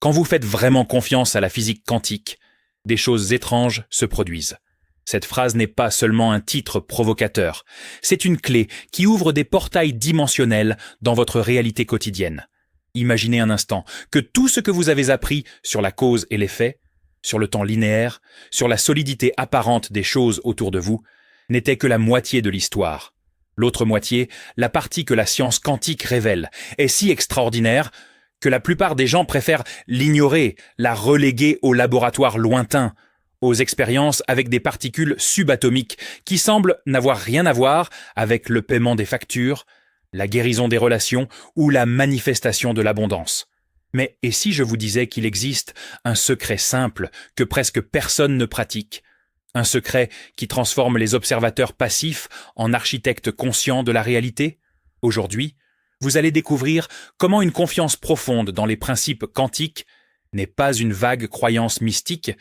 Quand vous faites vraiment confiance à la physique quantique, des choses étranges se produisent. Cette phrase n'est pas seulement un titre provocateur, c'est une clé qui ouvre des portails dimensionnels dans votre réalité quotidienne. Imaginez un instant que tout ce que vous avez appris sur la cause et l'effet, sur le temps linéaire, sur la solidité apparente des choses autour de vous, n'était que la moitié de l'histoire. L'autre moitié, la partie que la science quantique révèle, est si extraordinaire que la plupart des gens préfèrent l'ignorer, la reléguer au laboratoire lointain, aux expériences avec des particules subatomiques qui semblent n'avoir rien à voir avec le paiement des factures, la guérison des relations ou la manifestation de l'abondance. Mais et si je vous disais qu'il existe un secret simple que presque personne ne pratique, un secret qui transforme les observateurs passifs en architectes conscients de la réalité? Aujourd'hui, vous allez découvrir comment une confiance profonde dans les principes quantiques n'est pas une vague croyance mystique,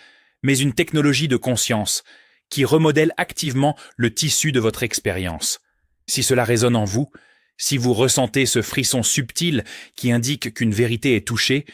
mais une technologie de conscience qui remodèle activement le tissu de votre expérience. Si cela résonne en vous, si vous ressentez ce frisson subtil qui indique qu'une vérité est touchée,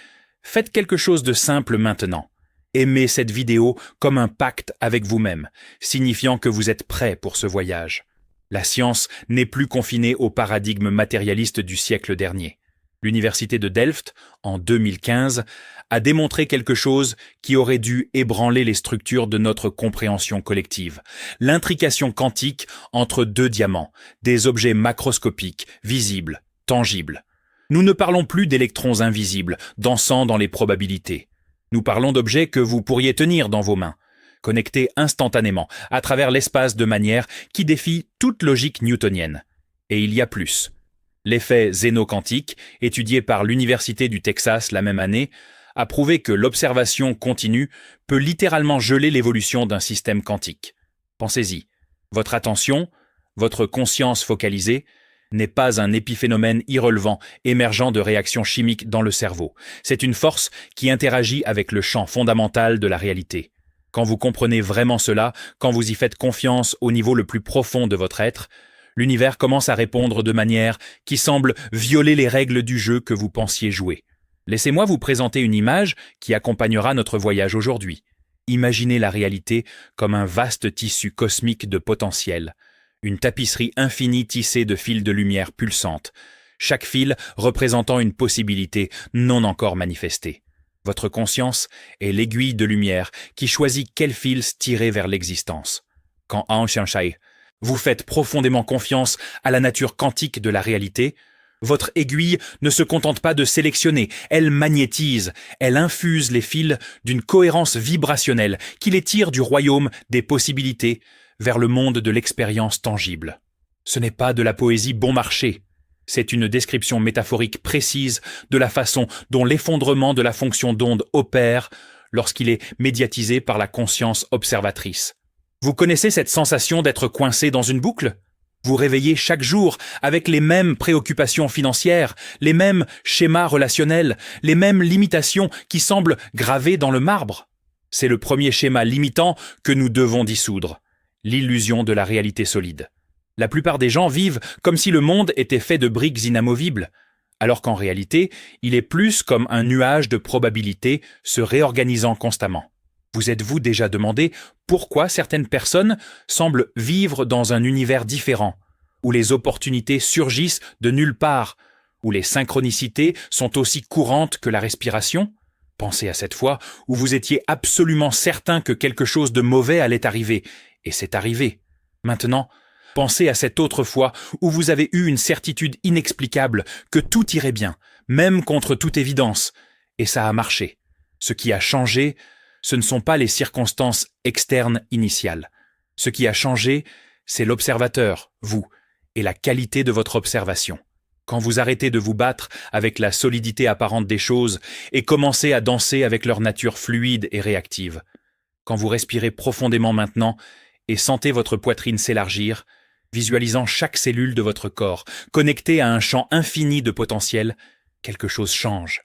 faites quelque chose de simple maintenant. Aimez cette vidéo comme un pacte avec vous-même, signifiant que vous êtes prêt pour ce voyage. La science n'est plus confinée au paradigme matérialiste du siècle dernier. L'université de Delft, en 2015, a démontré quelque chose qui aurait dû ébranler les structures de notre compréhension collective. L'intrication quantique entre deux diamants, des objets macroscopiques, visibles, tangibles. Nous ne parlons plus d'électrons invisibles, dansant dans les probabilités. Nous parlons d'objets que vous pourriez tenir dans vos mains, connectés instantanément à travers l'espace de manière qui défie toute logique newtonienne. Et il y a plus. L'effet zéno-quantique, étudié par l'Université du Texas la même année, a prouvé que l'observation continue peut littéralement geler l'évolution d'un système quantique. Pensez-y, votre attention, votre conscience focalisée, n'est pas un épiphénomène irrelevant émergeant de réactions chimiques dans le cerveau. C'est une force qui interagit avec le champ fondamental de la réalité. Quand vous comprenez vraiment cela, quand vous y faites confiance au niveau le plus profond de votre être, l'univers commence à répondre de manière qui semble violer les règles du jeu que vous pensiez jouer. Laissez-moi vous présenter une image qui accompagnera notre voyage aujourd'hui. Imaginez la réalité comme un vaste tissu cosmique de potentiel, une tapisserie infinie tissée de fils de lumière pulsantes, chaque fil représentant une possibilité non encore manifestée. Votre conscience est l'aiguille de lumière qui choisit quel fils tirer vers l'existence. Quand Angshanshai, vous faites profondément confiance à la nature quantique de la réalité, votre aiguille ne se contente pas de sélectionner, elle magnétise, elle infuse les fils d'une cohérence vibrationnelle qui les tire du royaume des possibilités vers le monde de l'expérience tangible. Ce n'est pas de la poésie bon marché, c'est une description métaphorique précise de la façon dont l'effondrement de la fonction d'onde opère lorsqu'il est médiatisé par la conscience observatrice. Vous connaissez cette sensation d'être coincé dans une boucle ? Vous réveillez chaque jour avec les mêmes préoccupations financières, les mêmes schémas relationnels, les mêmes limitations qui semblent gravées dans le marbre. C'est le premier schéma limitant que nous devons dissoudre, l'illusion de la réalité solide. La plupart des gens vivent comme si le monde était fait de briques inamovibles, alors qu'en réalité, il est plus comme un nuage de probabilités se réorganisant constamment. Vous êtes-vous déjà demandé pourquoi certaines personnes semblent vivre dans un univers différent, où les opportunités surgissent de nulle part, où les synchronicités sont aussi courantes que la respiration ? Pensez à cette fois où vous étiez absolument certain que quelque chose de mauvais allait arriver, et c'est arrivé. Maintenant, pensez à cette autre fois où vous avez eu une certitude inexplicable que tout irait bien, même contre toute évidence, et ça a marché. Ce qui a changé, ce ne sont pas les circonstances externes initiales. Ce qui a changé, c'est l'observateur, vous, et la qualité de votre observation. Quand vous arrêtez de vous battre avec la solidité apparente des choses et commencez à danser avec leur nature fluide et réactive. Quand vous respirez profondément maintenant et sentez votre poitrine s'élargir, visualisant chaque cellule de votre corps, connectée à un champ infini de potentiel, quelque chose change.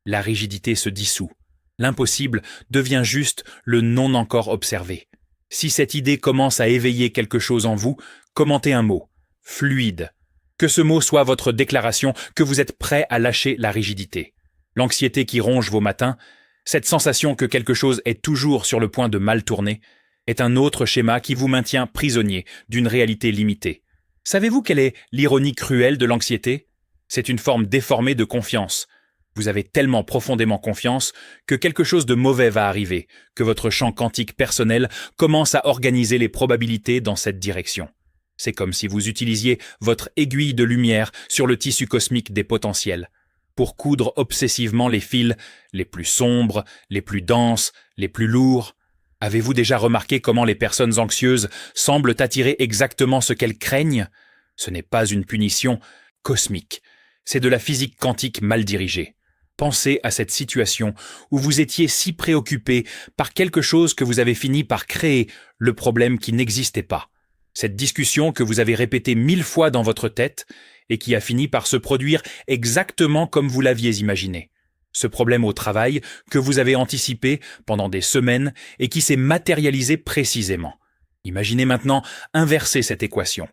La rigidité se dissout. L'impossible devient juste le non encore observé. Si cette idée commence à éveiller quelque chose en vous, commentez un mot, fluide. Que ce mot soit votre déclaration que vous êtes prêt à lâcher la rigidité. L'anxiété qui ronge vos matins, cette sensation que quelque chose est toujours sur le point de mal tourner, est un autre schéma qui vous maintient prisonnier d'une réalité limitée. Savez-vous quelle est l'ironie cruelle de l'anxiété ? C'est une forme déformée de confiance. Vous avez tellement profondément confiance que quelque chose de mauvais va arriver, que votre champ quantique personnel commence à organiser les probabilités dans cette direction. C'est comme si vous utilisiez votre aiguille de lumière sur le tissu cosmique des potentiels, pour coudre obsessivement les fils les plus sombres, les plus denses, les plus lourds. Avez-vous déjà remarqué comment les personnes anxieuses semblent attirer exactement ce qu'elles craignent ? Ce n'est pas une punition cosmique, c'est de la physique quantique mal dirigée. Pensez à cette situation où vous étiez si préoccupé par quelque chose que vous avez fini par créer le problème qui n'existait pas. Cette discussion que vous avez répétée 1000 fois dans votre tête et qui a fini par se produire exactement comme vous l'aviez imaginé. Ce problème au travail que vous avez anticipé pendant des semaines et qui s'est matérialisé précisément. Imaginez maintenant inverser cette équation.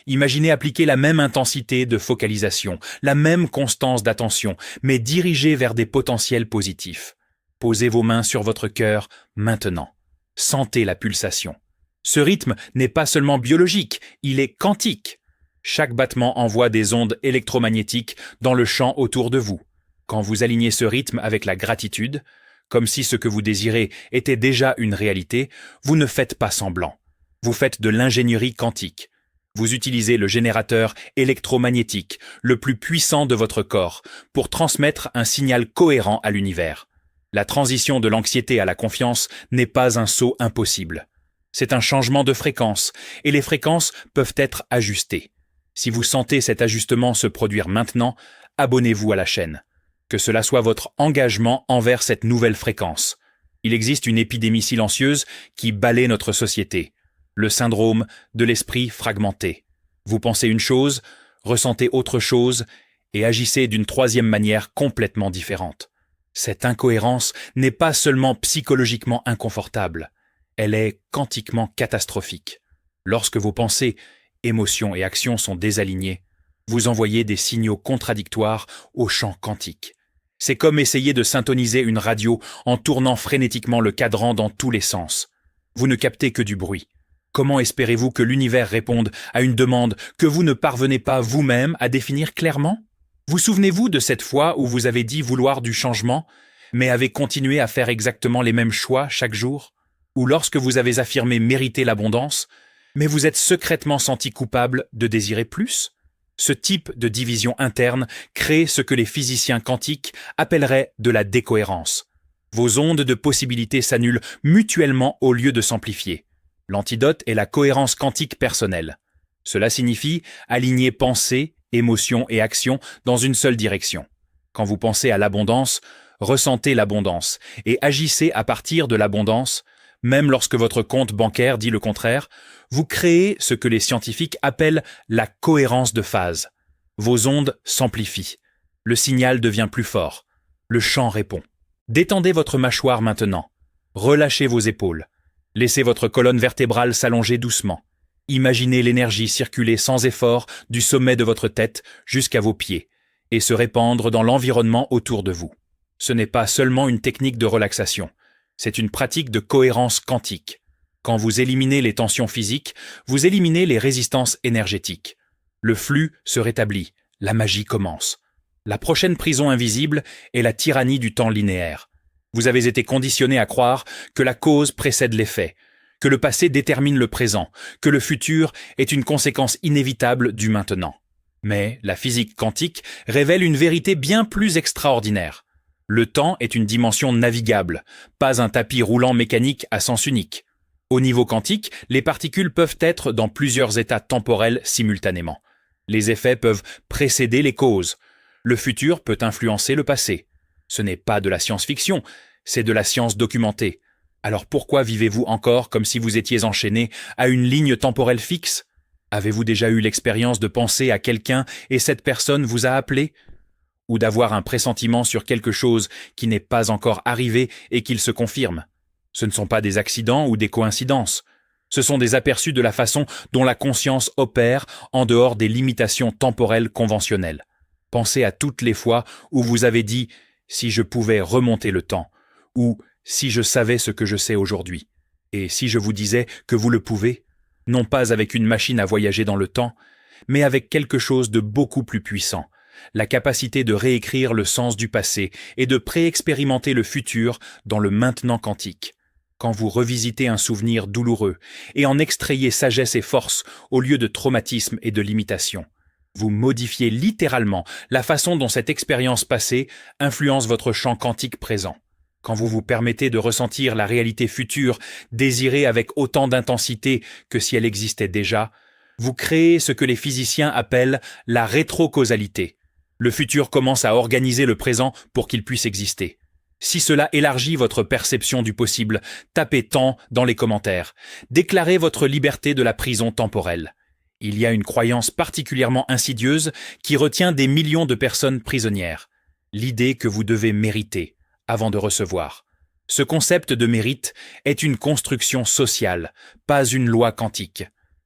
Imaginez appliquer la même intensité de focalisation, la même constance d'attention, mais dirigée vers des potentiels positifs. Posez vos mains sur votre cœur maintenant. Sentez la pulsation. Ce rythme n'est pas seulement biologique, il est quantique. Chaque battement envoie des ondes électromagnétiques dans le champ autour de vous. Quand vous alignez ce rythme avec la gratitude, comme si ce que vous désirez était déjà une réalité, vous ne faites pas semblant. Vous faites de l'ingénierie quantique. Vous utilisez le générateur électromagnétique, le plus puissant de votre corps, pour transmettre un signal cohérent à l'univers. La transition de l'anxiété à la confiance n'est pas un saut impossible. C'est un changement de fréquence, et les fréquences peuvent être ajustées. Si vous sentez cet ajustement se produire maintenant, abonnez-vous à la chaîne. Que cela soit votre engagement envers cette nouvelle fréquence. Il existe une épidémie silencieuse qui balaie notre société. Le syndrome de l'esprit fragmenté. Vous pensez une chose, ressentez autre chose et agissez d'une troisième manière complètement différente. Cette incohérence n'est pas seulement psychologiquement inconfortable, elle est quantiquement catastrophique. Lorsque vos pensées, émotions et actions sont désalignées, vous envoyez des signaux contradictoires au champ quantique. C'est comme essayer de syntoniser une radio en tournant frénétiquement le cadran dans tous les sens. Vous ne captez que du bruit. Comment espérez-vous que l'univers réponde à une demande que vous ne parvenez pas vous-même à définir clairement ? Vous souvenez-vous de cette fois où vous avez dit vouloir du changement, mais avez continué à faire exactement les mêmes choix chaque jour ? Ou lorsque vous avez affirmé mériter l'abondance, mais vous êtes secrètement senti coupable de désirer plus ? Ce type de division interne crée ce que les physiciens quantiques appelleraient de la décohérence. Vos ondes de possibilités s'annulent mutuellement au lieu de s'amplifier. L'antidote est la cohérence quantique personnelle. Cela signifie aligner pensée, émotion et action dans une seule direction. Quand vous pensez à l'abondance, ressentez l'abondance et agissez à partir de l'abondance, même lorsque votre compte bancaire dit le contraire, vous créez ce que les scientifiques appellent la cohérence de phase. Vos ondes s'amplifient. Le signal devient plus fort. Le champ répond. Détendez votre mâchoire maintenant. Relâchez vos épaules. Laissez votre colonne vertébrale s'allonger doucement. Imaginez l'énergie circuler sans effort du sommet de votre tête jusqu'à vos pieds et se répandre dans l'environnement autour de vous. Ce n'est pas seulement une technique de relaxation, c'est une pratique de cohérence quantique. Quand vous éliminez les tensions physiques, vous éliminez les résistances énergétiques. Le flux se rétablit, la magie commence. La prochaine prison invisible est la tyrannie du temps linéaire. Vous avez été conditionné à croire que la cause précède l'effet, que le passé détermine le présent, que le futur est une conséquence inévitable du maintenant. Mais la physique quantique révèle une vérité bien plus extraordinaire. Le temps est une dimension navigable, pas un tapis roulant mécanique à sens unique. Au niveau quantique, les particules peuvent être dans plusieurs états temporels simultanément. Les effets peuvent précéder les causes. Le futur peut influencer le passé. Ce n'est pas de la science-fiction, c'est de la science documentée. Alors pourquoi vivez-vous encore comme si vous étiez enchaîné à une ligne temporelle fixe ? Avez-vous déjà eu l'expérience de penser à quelqu'un et cette personne vous a appelé ? Ou d'avoir un pressentiment sur quelque chose qui n'est pas encore arrivé et qu'il se confirme ? Ce ne sont pas des accidents ou des coïncidences. Ce sont des aperçus de la façon dont la conscience opère en dehors des limitations temporelles conventionnelles. Pensez à toutes les fois où vous avez dit si je pouvais remonter le temps, ou si je savais ce que je sais aujourd'hui. Et si je vous disais que vous le pouvez, non pas avec une machine à voyager dans le temps, mais avec quelque chose de beaucoup plus puissant, la capacité de réécrire le sens du passé et de préexpérimenter le futur dans le maintenant quantique. Quand vous revisitez un souvenir douloureux et en extrayez sagesse et force au lieu de traumatisme et de limitation, vous modifiez littéralement la façon dont cette expérience passée influence votre champ quantique présent. Quand vous vous permettez de ressentir la réalité future désirée avec autant d'intensité que si elle existait déjà, vous créez ce que les physiciens appellent la rétrocausalité. Le futur commence à organiser le présent pour qu'il puisse exister. Si cela élargit votre perception du possible, tapez tant dans les commentaires. Déclarez votre liberté de la prison temporelle. Il y a une croyance particulièrement insidieuse qui retient des millions de personnes prisonnières. L'idée que vous devez mériter avant de recevoir. Ce concept de mérite est une construction sociale, pas une loi quantique.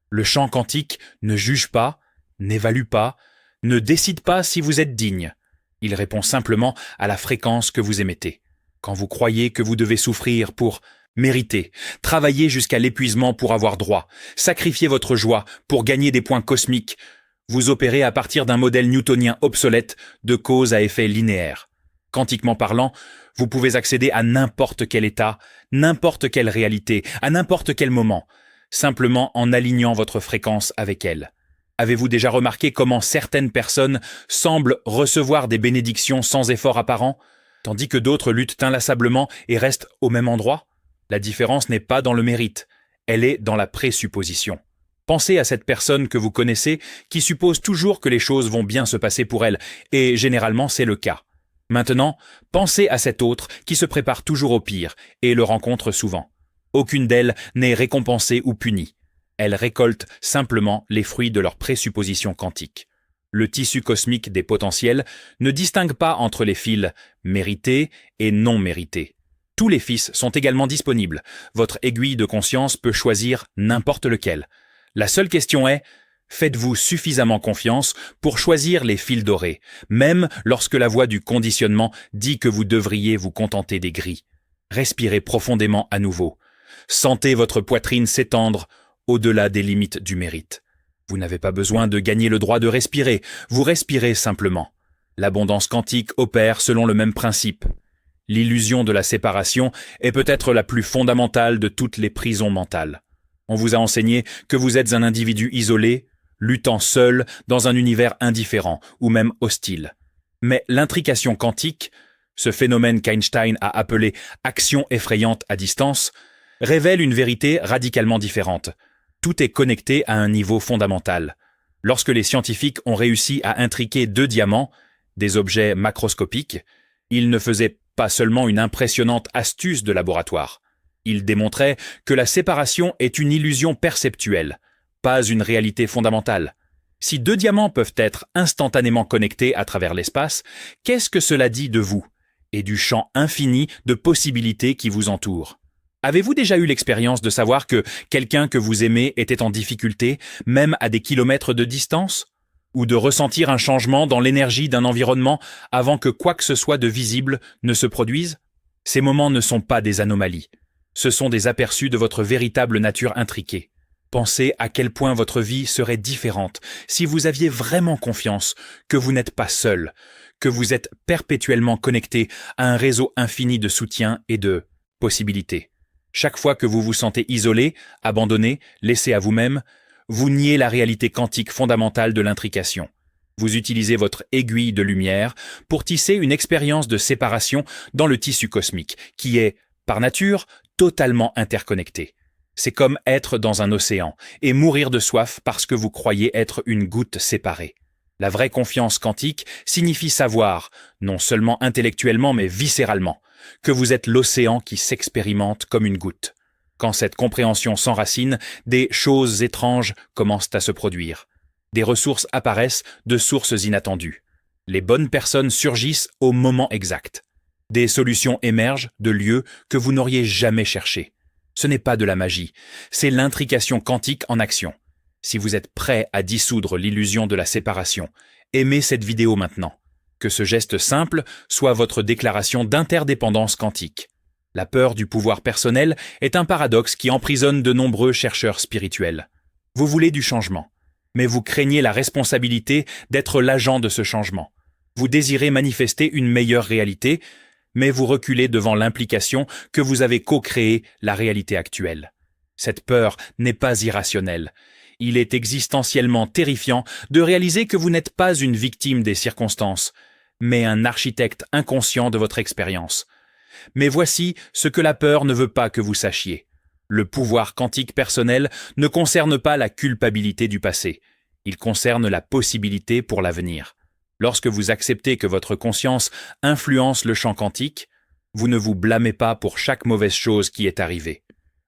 Le champ quantique ne juge pas, n'évalue pas, ne décide pas si vous êtes digne. Il répond simplement à la fréquence que vous émettez. Quand vous croyez que vous devez souffrir pour mériter, travailler jusqu'à l'épuisement pour avoir droit, sacrifier votre joie pour gagner des points cosmiques, vous opérez à partir d'un modèle newtonien obsolète de cause à effet linéaire. Quantiquement parlant, vous pouvez accéder à n'importe quel état, n'importe quelle réalité, à n'importe quel moment, simplement en alignant votre fréquence avec elle. Avez-vous déjà remarqué comment certaines personnes semblent recevoir des bénédictions sans effort apparent, tandis que d'autres luttent inlassablement et restent au même endroit? La différence n'est pas dans le mérite, elle est dans la présupposition. Pensez à cette personne que vous connaissez qui suppose toujours que les choses vont bien se passer pour elle, et généralement c'est le cas. Maintenant, pensez à cette autre qui se prépare toujours au pire et le rencontre souvent. Aucune d'elles n'est récompensée ou punie. Elles récoltent simplement les fruits de leur présupposition quantique. Le tissu cosmique des potentiels ne distingue pas entre les fils mérités et non mérités. Tous les fils sont également disponibles. Votre aiguille de conscience peut choisir n'importe lequel. La seule question est: faites-vous suffisamment confiance pour choisir les fils dorés, même lorsque la voix du conditionnement dit que vous devriez vous contenter des gris? Respirez profondément à nouveau. Sentez votre poitrine s'étendre au-delà des limites du mérite. Vous n'avez pas besoin de gagner le droit de respirer, vous respirez simplement. L'abondance quantique opère selon le même principe. L'illusion de la séparation est peut-être la plus fondamentale de toutes les prisons mentales. On vous a enseigné que vous êtes un individu isolé, luttant seul dans un univers indifférent ou même hostile. Mais l'intrication quantique, ce phénomène qu'Einstein a appelé « action effrayante à distance », révèle une vérité radicalement différente. Tout est connecté à un niveau fondamental. Lorsque les scientifiques ont réussi à intriquer 2 diamants, des objets macroscopiques, ils ne faisaient pas seulement une impressionnante astuce de laboratoire. Ils démontraient que la séparation est une illusion perceptuelle, pas une réalité fondamentale. Si 2 diamants peuvent être instantanément connectés à travers l'espace, qu'est-ce que cela dit de vous et du champ infini de possibilités qui vous entoure? Avez-vous déjà eu l'expérience de savoir que quelqu'un que vous aimez était en difficulté, même à des kilomètres de distance? Ou de ressentir un changement dans l'énergie d'un environnement avant que quoi que ce soit de visible ne se produise? Ces moments ne sont pas des anomalies. Ce sont des aperçus de votre véritable nature intriquée. Pensez à quel point votre vie serait différente si vous aviez vraiment confiance que vous n'êtes pas seul, que vous êtes perpétuellement connecté à un réseau infini de soutien et de possibilités. Chaque fois que vous vous sentez isolé, abandonné, laissé à vous-même, vous niez la réalité quantique fondamentale de l'intrication. Vous utilisez votre aiguille de lumière pour tisser une expérience de séparation dans le tissu cosmique, qui est, par nature, totalement interconnecté. C'est comme être dans un océan et mourir de soif parce que vous croyez être une goutte séparée. La vraie confiance quantique signifie savoir, non seulement intellectuellement mais viscéralement, que vous êtes l'océan qui s'expérimente comme une goutte. Quand cette compréhension s'enracine, des choses étranges commencent à se produire. Des ressources apparaissent de sources inattendues. Les bonnes personnes surgissent au moment exact. Des solutions émergent de lieux que vous n'auriez jamais cherchés. Ce n'est pas de la magie, c'est l'intrication quantique en action. Si vous êtes prêt à dissoudre l'illusion de la séparation, aimez cette vidéo maintenant. Que ce geste simple soit votre déclaration d'interdépendance quantique. La peur du pouvoir personnel est un paradoxe qui emprisonne de nombreux chercheurs spirituels. Vous voulez du changement, mais vous craignez la responsabilité d'être l'agent de ce changement. Vous désirez manifester une meilleure réalité, mais vous reculez devant l'implication que vous avez co-créé la réalité actuelle. Cette peur n'est pas irrationnelle. Il est existentiellement terrifiant de réaliser que vous n'êtes pas une victime des circonstances, mais un architecte inconscient de votre expérience. Mais voici ce que la peur ne veut pas que vous sachiez. Le pouvoir quantique personnel ne concerne pas la culpabilité du passé. Il concerne la possibilité pour l'avenir. Lorsque vous acceptez que votre conscience influence le champ quantique, vous ne vous blâmez pas pour chaque mauvaise chose qui est arrivée.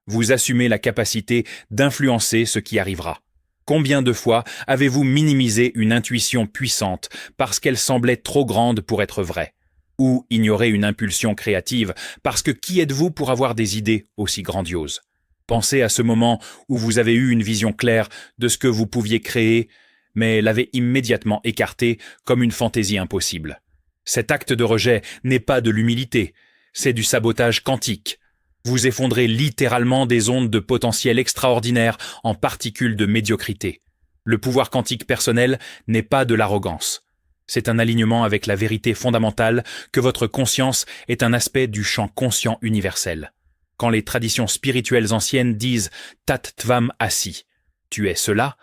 Vous assumez la capacité d'influencer ce qui arrivera. Combien de fois avez-vous minimisé une intuition puissante parce qu'elle semblait trop grande pour être vraie? Ou ignoré une impulsion créative parce que qui êtes-vous pour avoir des idées aussi grandioses? Pensez à ce moment où vous avez eu une vision claire de ce que vous pouviez créer, mais l'avez immédiatement écarté comme une fantaisie impossible. Cet acte de rejet n'est pas de l'humilité, c'est du sabotage quantique. Vous effondrez littéralement des ondes de potentiel extraordinaire en particules de médiocrité. Le pouvoir quantique personnel n'est pas de l'arrogance. C'est un alignement avec la vérité fondamentale que votre conscience est un aspect du champ conscient universel. Quand les traditions spirituelles anciennes disent « Tat Tvam Asi », tu es cela,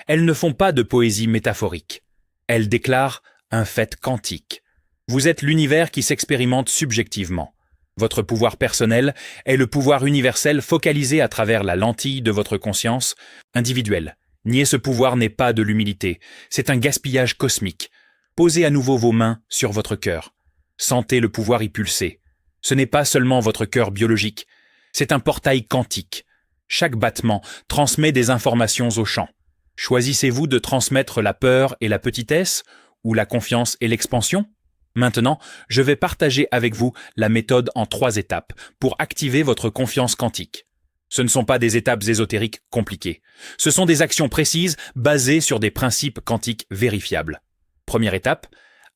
elles ne font pas de poésie métaphorique. Elles déclarent un fait quantique. Vous êtes l'univers qui s'expérimente subjectivement. Votre pouvoir personnel est le pouvoir universel focalisé à travers la lentille de votre conscience individuelle. Nier ce pouvoir n'est pas de l'humilité, c'est un gaspillage cosmique. Posez à nouveau vos mains sur votre cœur. Sentez le pouvoir y pulser. Ce n'est pas seulement votre cœur biologique, c'est un portail quantique. Chaque battement transmet des informations au champ. Choisissez-vous de transmettre la peur et la petitesse, ou la confiance et l'expansion? Maintenant, je vais partager avec vous la méthode en 3 étapes pour activer votre confiance quantique. Ce ne sont pas des étapes ésotériques compliquées. Ce sont des actions précises basées sur des principes quantiques vérifiables. Première étape,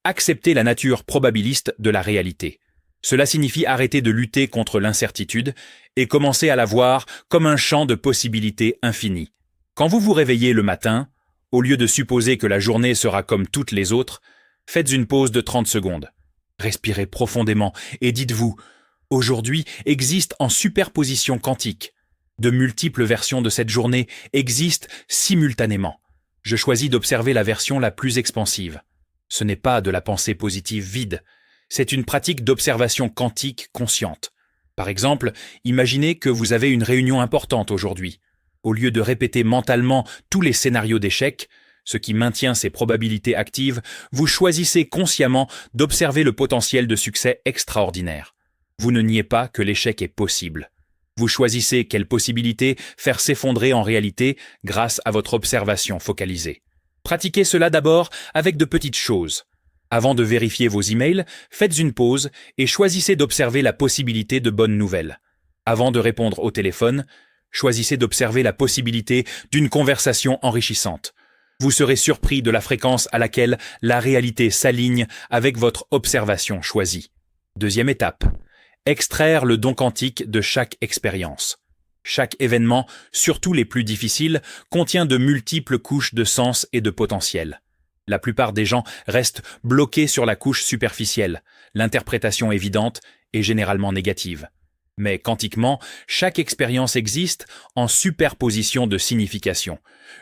accepter la nature probabiliste de la réalité. Cela signifie arrêter de lutter contre l'incertitude et commencer à la voir comme un champ de possibilités infinies. Quand vous vous réveillez le matin, au lieu de supposer que la journée sera comme toutes les autres, faites une pause de 30 secondes. Respirez profondément et dites-vous « Aujourd'hui existe en superposition quantique. De multiples versions de cette journée existent simultanément. Je choisis d'observer la version la plus expansive. » Ce n'est pas de la pensée positive vide, c'est une pratique d'observation quantique consciente. Par exemple, imaginez que vous avez une réunion importante aujourd'hui. Au lieu de répéter mentalement tous les scénarios d'échec, ce qui maintient ses probabilités actives, vous choisissez consciemment d'observer le potentiel de succès extraordinaire. Vous ne niez pas que l'échec est possible. Vous choisissez quelle possibilité faire s'effondrer en réalité grâce à votre observation focalisée. Pratiquez cela d'abord avec de petites choses. Avant de vérifier vos emails, faites une pause et choisissez d'observer la possibilité de bonnes nouvelles. Avant de répondre au téléphone, choisissez d'observer la possibilité d'une conversation enrichissante. Vous serez surpris de la fréquence à laquelle la réalité s'aligne avec votre observation choisie. Deuxième étape, extraire le don quantique de chaque expérience. Chaque événement, surtout les plus difficiles, contient de multiples couches de sens et de potentiel. La plupart des gens restent bloqués sur la couche superficielle, l'interprétation évidente est généralement négative. Mais quantiquement, chaque expérience existe en superposition de signification,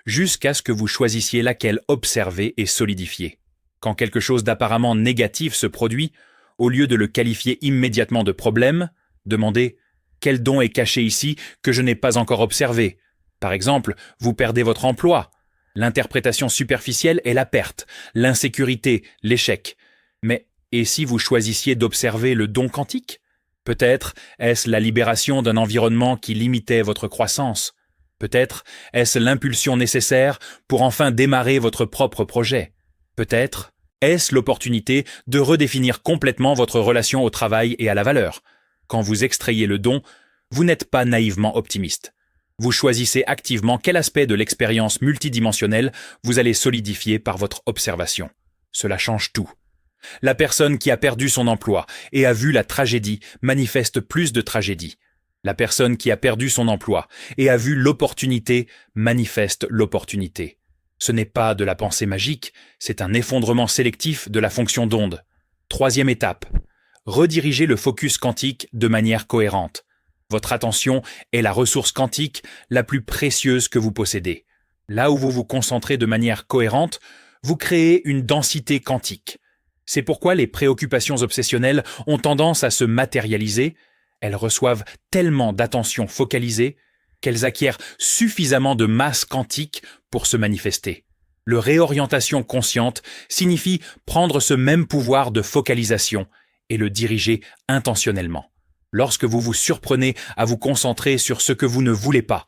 jusqu'à ce que vous choisissiez laquelle observer et solidifier. Quand quelque chose d'apparemment négatif se produit, au lieu de le qualifier immédiatement de problème, demandez « Quel don est caché ici que je n'ai pas encore observé ?» Par exemple, vous perdez votre emploi. L'interprétation superficielle est la perte, l'insécurité, l'échec. Mais et si vous choisissiez d'observer le don quantique? Peut-être est-ce la libération d'un environnement qui limitait votre croissance. Peut-être est-ce l'impulsion nécessaire pour enfin démarrer votre propre projet. Peut-être est-ce l'opportunité de redéfinir complètement votre relation au travail et à la valeur. Quand vous extrayez le don, vous n'êtes pas naïvement optimiste. Vous choisissez activement quel aspect de l'expérience multidimensionnelle vous allez solidifier par votre observation. Cela change tout. La personne qui a perdu son emploi et a vu la tragédie manifeste plus de tragédie. La personne qui a perdu son emploi et a vu l'opportunité manifeste l'opportunité. Ce n'est pas de la pensée magique, c'est un effondrement sélectif de la fonction d'onde. Troisième étape, redirigez le focus quantique de manière cohérente. Votre attention est la ressource quantique la plus précieuse que vous possédez. Là où vous vous concentrez de manière cohérente, vous créez une densité quantique. C'est pourquoi les préoccupations obsessionnelles ont tendance à se matérialiser. Elles reçoivent tellement d'attention focalisée qu'elles acquièrent suffisamment de masse quantique pour se manifester. Le réorientation consciente signifie prendre ce même pouvoir de focalisation et le diriger intentionnellement. Lorsque vous vous surprenez à vous concentrer sur ce que vous ne voulez pas,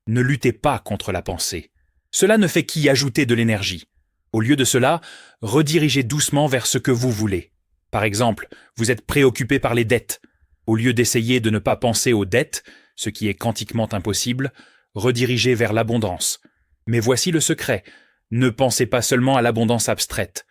ne luttez pas contre la pensée. Cela ne fait qu'y ajouter de l'énergie. Au lieu de cela, redirigez doucement vers ce que vous voulez. Par exemple, vous êtes préoccupé par les dettes. Au lieu d'essayer de ne pas penser aux dettes, ce qui est quantiquement impossible, redirigez vers l'abondance. Mais voici le secret. Ne pensez pas seulement à l'abondance abstraite.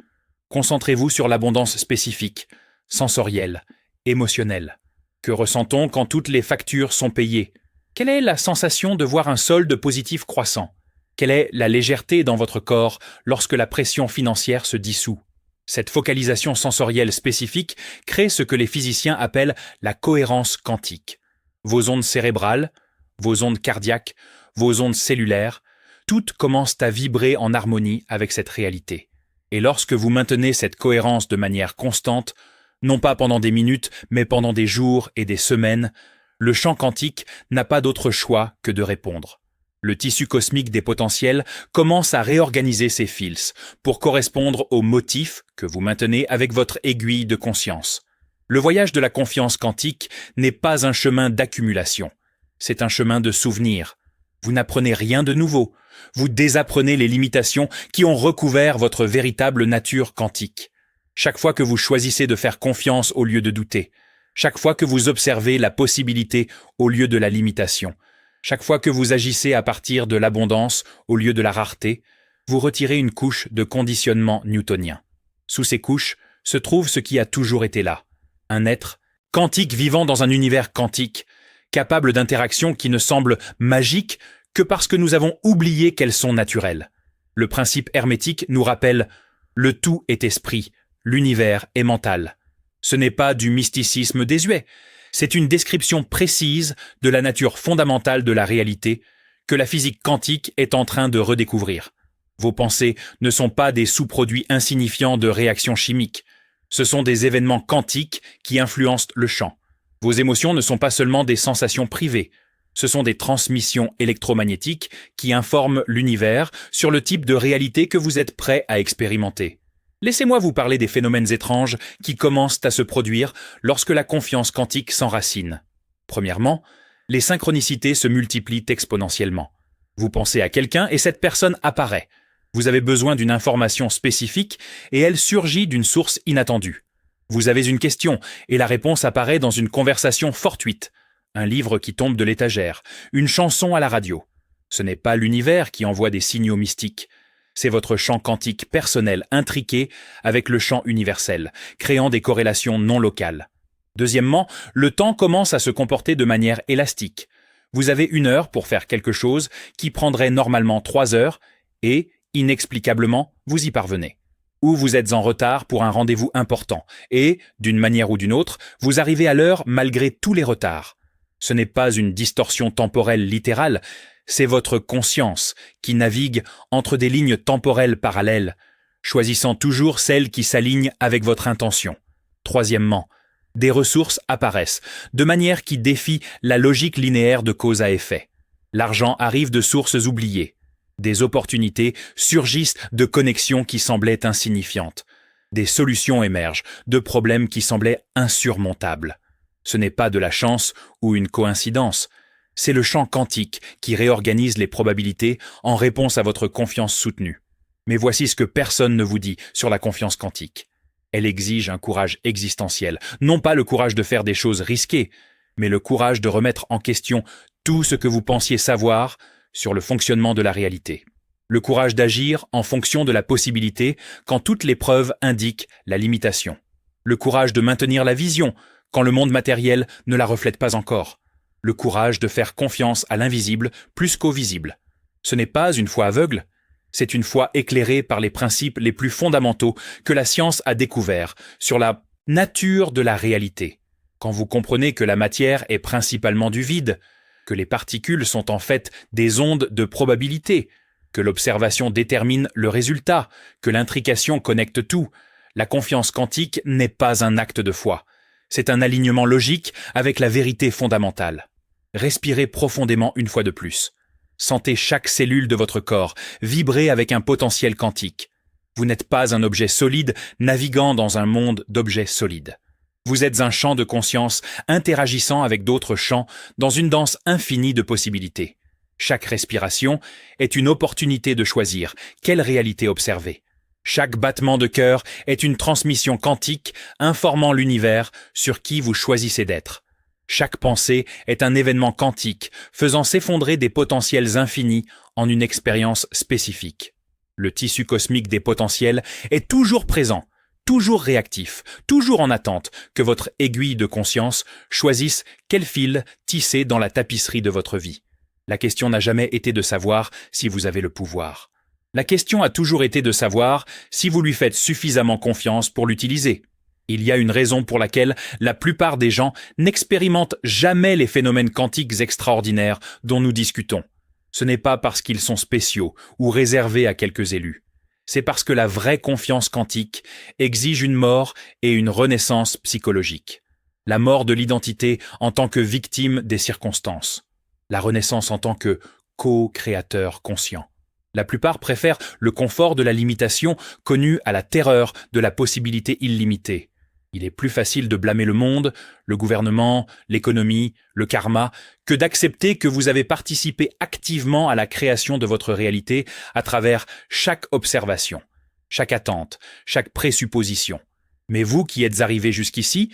Concentrez-vous sur l'abondance spécifique, sensorielle, émotionnelle. Que ressent-on quand toutes les factures sont payées? Quelle est la sensation de voir un solde positif croissant? Quelle est la légèreté dans votre corps lorsque la pression financière se dissout? Cette focalisation sensorielle spécifique crée ce que les physiciens appellent la cohérence quantique. Vos ondes cérébrales, vos ondes cardiaques, vos ondes cellulaires, toutes commencent à vibrer en harmonie avec cette réalité. Et lorsque vous maintenez cette cohérence de manière constante, non pas pendant des minutes, mais pendant des jours et des semaines, le champ quantique n'a pas d'autre choix que de répondre. Le tissu cosmique des potentiels commence à réorganiser ses fils pour correspondre aux motifs que vous maintenez avec votre aiguille de conscience. Le voyage de la confiance quantique n'est pas un chemin d'accumulation, c'est un chemin de souvenir. Vous n'apprenez rien de nouveau, vous désapprenez les limitations qui ont recouvert votre véritable nature quantique. Chaque fois que vous choisissez de faire confiance au lieu de douter, chaque fois que vous observez la possibilité au lieu de la limitation, chaque fois que vous agissez à partir de l'abondance au lieu de la rareté, vous retirez une couche de conditionnement newtonien. Sous ces couches se trouve ce qui a toujours été là, un être quantique vivant dans un univers quantique, capable d'interactions qui ne semblent magiques que parce que nous avons oublié qu'elles sont naturelles. Le principe hermétique nous rappelle « le tout est esprit ». L'univers est mental. Ce n'est pas du mysticisme désuet, c'est une description précise de la nature fondamentale de la réalité que la physique quantique est en train de redécouvrir. Vos pensées ne sont pas des sous-produits insignifiants de réactions chimiques, ce sont des événements quantiques qui influencent le champ. Vos émotions ne sont pas seulement des sensations privées, ce sont des transmissions électromagnétiques qui informent l'univers sur le type de réalité que vous êtes prêt à expérimenter. Laissez-moi vous parler des phénomènes étranges qui commencent à se produire lorsque la confiance quantique s'enracine. Premièrement, les synchronicités se multiplient exponentiellement. Vous pensez à quelqu'un et cette personne apparaît. Vous avez besoin d'une information spécifique et elle surgit d'une source inattendue. Vous avez une question et la réponse apparaît dans une conversation fortuite. Un livre qui tombe de l'étagère, une chanson à la radio. Ce n'est pas l'univers qui envoie des signaux mystiques. C'est votre champ quantique personnel intriqué avec le champ universel, créant des corrélations non locales. Deuxièmement, le temps commence à se comporter de manière élastique. Vous avez 1 heure pour faire quelque chose qui prendrait normalement 3 heures et, inexplicablement, vous y parvenez. Ou vous êtes en retard pour un rendez-vous important et, d'une manière ou d'une autre, vous arrivez à l'heure malgré tous les retards. Ce n'est pas une distorsion temporelle littérale, c'est votre conscience qui navigue entre des lignes temporelles parallèles, choisissant toujours celle qui s'aligne avec votre intention. Troisièmement, des ressources apparaissent, de manière qui défie la logique linéaire de cause à effet. L'argent arrive de sources oubliées. Des opportunités surgissent de connexions qui semblaient insignifiantes. Des solutions émergent de problèmes qui semblaient insurmontables. Ce n'est pas de la chance ou une coïncidence. C'est le champ quantique qui réorganise les probabilités en réponse à votre confiance soutenue. Mais voici ce que personne ne vous dit sur la confiance quantique. Elle exige un courage existentiel, non pas le courage de faire des choses risquées, mais le courage de remettre en question tout ce que vous pensiez savoir sur le fonctionnement de la réalité. Le courage d'agir en fonction de la possibilité quand toutes les preuves indiquent la limitation. Le courage de maintenir la vision quand le monde matériel ne la reflète pas encore. Le courage de faire confiance à l'invisible plus qu'au visible. Ce n'est pas une foi aveugle, c'est une foi éclairée par les principes les plus fondamentaux que la science a découverts sur la nature de la réalité. Quand vous comprenez que la matière est principalement du vide, que les particules sont en fait des ondes de probabilité, que l'observation détermine le résultat, que l'intrication connecte tout, la confiance quantique n'est pas un acte de foi. C'est un alignement logique avec la vérité fondamentale. Respirez profondément une fois de plus. Sentez chaque cellule de votre corps vibrer avec un potentiel quantique. Vous n'êtes pas un objet solide naviguant dans un monde d'objets solides. Vous êtes un champ de conscience interagissant avec d'autres champs dans une danse infinie de possibilités. Chaque respiration est une opportunité de choisir quelle réalité observer. Chaque battement de cœur est une transmission quantique informant l'univers sur qui vous choisissez d'être. Chaque pensée est un événement quantique faisant s'effondrer des potentiels infinis en une expérience spécifique. Le tissu cosmique des potentiels est toujours présent, toujours réactif, toujours en attente que votre aiguille de conscience choisisse quel fil tisser dans la tapisserie de votre vie. La question n'a jamais été de savoir si vous avez le pouvoir. La question a toujours été de savoir si vous lui faites suffisamment confiance pour l'utiliser. Il y a une raison pour laquelle la plupart des gens n'expérimentent jamais les phénomènes quantiques extraordinaires dont nous discutons. Ce n'est pas parce qu'ils sont spéciaux ou réservés à quelques élus. C'est parce que la vraie confiance quantique exige une mort et une renaissance psychologique. La mort de l'identité en tant que victime des circonstances. La renaissance en tant que co-créateur conscient. La plupart préfèrent le confort de la limitation connu à la terreur de la possibilité illimitée. Il est plus facile de blâmer le monde, le gouvernement, l'économie, le karma, que d'accepter que vous avez participé activement à la création de votre réalité à travers chaque observation, chaque attente, chaque présupposition. Mais vous qui êtes arrivé jusqu'ici,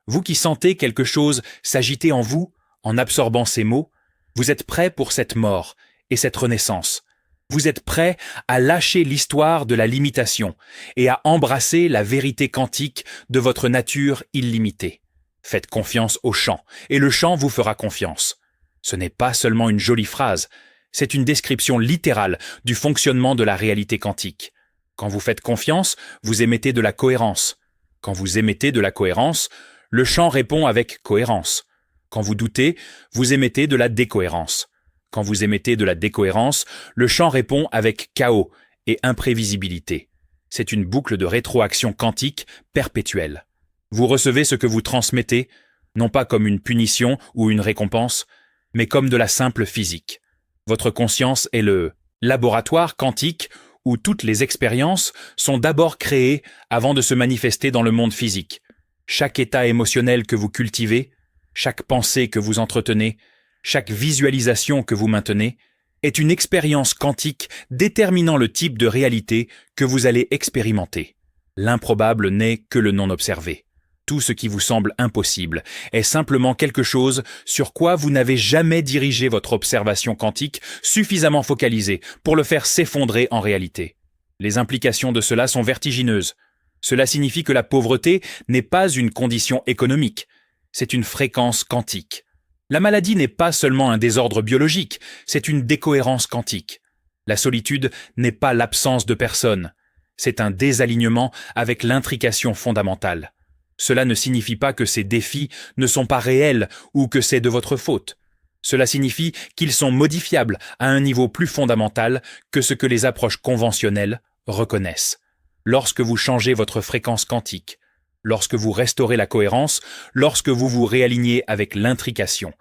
vous qui sentez quelque chose s'agiter en vous, en absorbant ces mots, vous êtes prêt pour cette mort et cette renaissance. Vous êtes prêt à lâcher l'histoire de la limitation et à embrasser la vérité quantique de votre nature illimitée. Faites confiance au champ, et le champ vous fera confiance. Ce n'est pas seulement une jolie phrase, c'est une description littérale du fonctionnement de la réalité quantique. Quand vous faites confiance, vous émettez de la cohérence. Quand vous émettez de la cohérence, le champ répond avec cohérence. Quand vous doutez, vous émettez de la décohérence. Quand vous émettez de la décohérence, le champ répond avec chaos et imprévisibilité. C'est une boucle de rétroaction quantique perpétuelle. Vous recevez ce que vous transmettez, non pas comme une punition ou une récompense, mais comme de la simple physique. Votre conscience est le laboratoire quantique où toutes les expériences sont d'abord créées avant de se manifester dans le monde physique. Chaque état émotionnel que vous cultivez, chaque pensée que vous entretenez, chaque visualisation que vous maintenez est une expérience quantique déterminant le type de réalité que vous allez expérimenter. L'improbable n'est que le non observé. Tout ce qui vous semble impossible est simplement quelque chose sur quoi vous n'avez jamais dirigé votre observation quantique suffisamment focalisée pour le faire s'effondrer en réalité. Les implications de cela sont vertigineuses. Cela signifie que la pauvreté n'est pas une condition économique, c'est une fréquence quantique. La maladie n'est pas seulement un désordre biologique, c'est une décohérence quantique. La solitude n'est pas l'absence de personne, c'est un désalignement avec l'intrication fondamentale. Cela ne signifie pas que ces défis ne sont pas réels ou que c'est de votre faute. Cela signifie qu'ils sont modifiables à un niveau plus fondamental que ce que les approches conventionnelles reconnaissent. Lorsque vous changez votre fréquence quantique, lorsque vous restaurez la cohérence, lorsque vous vous réalignez avec l'intrication,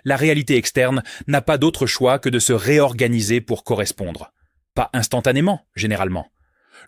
la réalité externe n'a pas d'autre choix que de se réorganiser pour correspondre. Pas instantanément, généralement.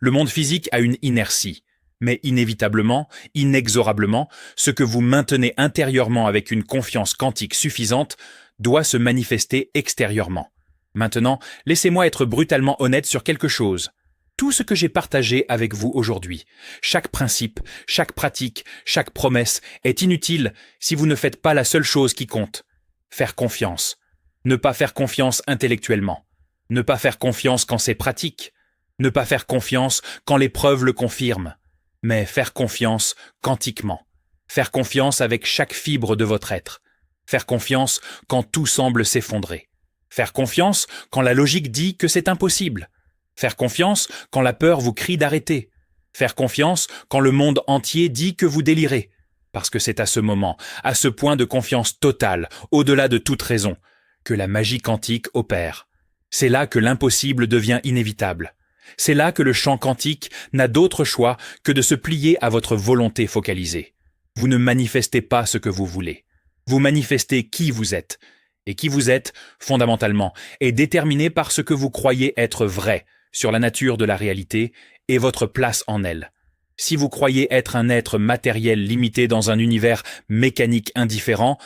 Le monde physique a une inertie, mais inévitablement, inexorablement, ce que vous maintenez intérieurement avec une confiance quantique suffisante doit se manifester extérieurement. Maintenant, laissez-moi être brutalement honnête sur quelque chose. Tout ce que j'ai partagé avec vous aujourd'hui, chaque principe, chaque pratique, chaque promesse est inutile si vous ne faites pas la seule chose qui compte. Faire confiance. Ne pas faire confiance intellectuellement. Ne pas faire confiance quand c'est pratique. Ne pas faire confiance quand les preuves le confirment. Mais faire confiance quantiquement. Faire confiance avec chaque fibre de votre être. Faire confiance quand tout semble s'effondrer. Faire confiance quand la logique dit que c'est impossible. Faire confiance quand la peur vous crie d'arrêter. Faire confiance quand le monde entier dit que vous délirez. Parce que c'est à ce moment, à ce point de confiance totale, au-delà de toute raison, que la magie quantique opère. C'est là que l'impossible devient inévitable. C'est là que le champ quantique n'a d'autre choix que de se plier à votre volonté focalisée. Vous ne manifestez pas ce que vous voulez. Vous manifestez qui vous êtes. Et qui vous êtes, fondamentalement, est déterminé par ce que vous croyez être vrai sur la nature de la réalité et votre place en elle. Si vous croyez être un être matériel limité dans un univers mécanique indifférent,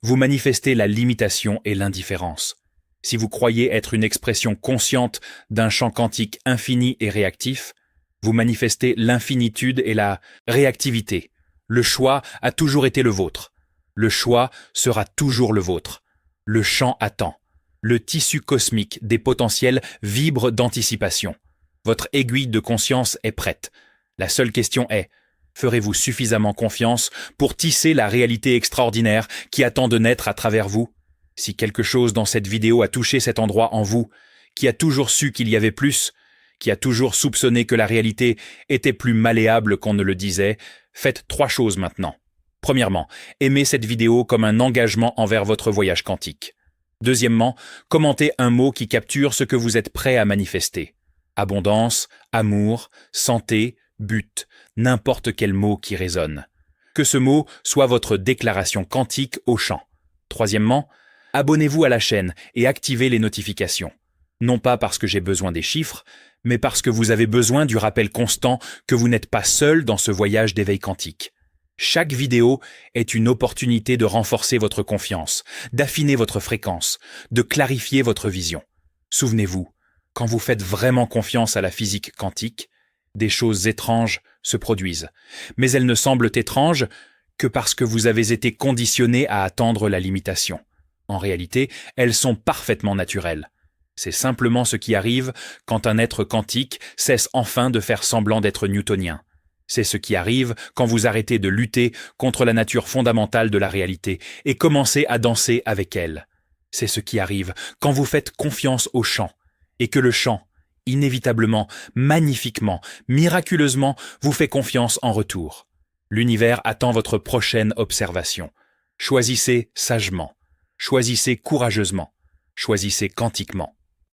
vous manifestez la limitation et l'indifférence. Si vous croyez être une expression consciente d'un champ quantique infini et réactif, vous manifestez l'infinitude et la réactivité. Le choix a toujours été le vôtre. Le choix sera toujours le vôtre. Le champ attend. Le tissu cosmique des potentiels vibre d'anticipation. Votre aiguille de conscience est prête. La seule question est, ferez-vous suffisamment confiance pour tisser la réalité extraordinaire qui attend de naître à travers vous? Si quelque chose dans cette vidéo a touché cet endroit en vous, qui a toujours su qu'il y avait plus, qui a toujours soupçonné que la réalité était plus malléable qu'on ne le disait, faites 3 choses maintenant. Premièrement, aimez cette vidéo comme un engagement envers votre voyage quantique. Deuxièmement, commentez un mot qui capture ce que vous êtes prêt à manifester. Abondance, amour, santé, but, n'importe quel mot qui résonne. Que ce mot soit votre déclaration quantique au champ. Troisièmement, abonnez-vous à la chaîne et activez les notifications. Non pas parce que j'ai besoin des chiffres, mais parce que vous avez besoin du rappel constant que vous n'êtes pas seul dans ce voyage d'éveil quantique. Chaque vidéo est une opportunité de renforcer votre confiance, d'affiner votre fréquence, de clarifier votre vision. Souvenez-vous, quand vous faites vraiment confiance à la physique quantique, des choses étranges se produisent. Mais elles ne semblent étranges que parce que vous avez été conditionné à attendre la limitation. En réalité, elles sont parfaitement naturelles. C'est simplement ce qui arrive quand un être quantique cesse enfin de faire semblant d'être newtonien. C'est ce qui arrive quand vous arrêtez de lutter contre la nature fondamentale de la réalité et commencez à danser avec elle. C'est ce qui arrive quand vous faites confiance au champ et que le champ, inévitablement, magnifiquement, miraculeusement, vous fait confiance en retour. L'univers attend votre prochaine observation. Choisissez sagement, choisissez courageusement, choisissez quantiquement.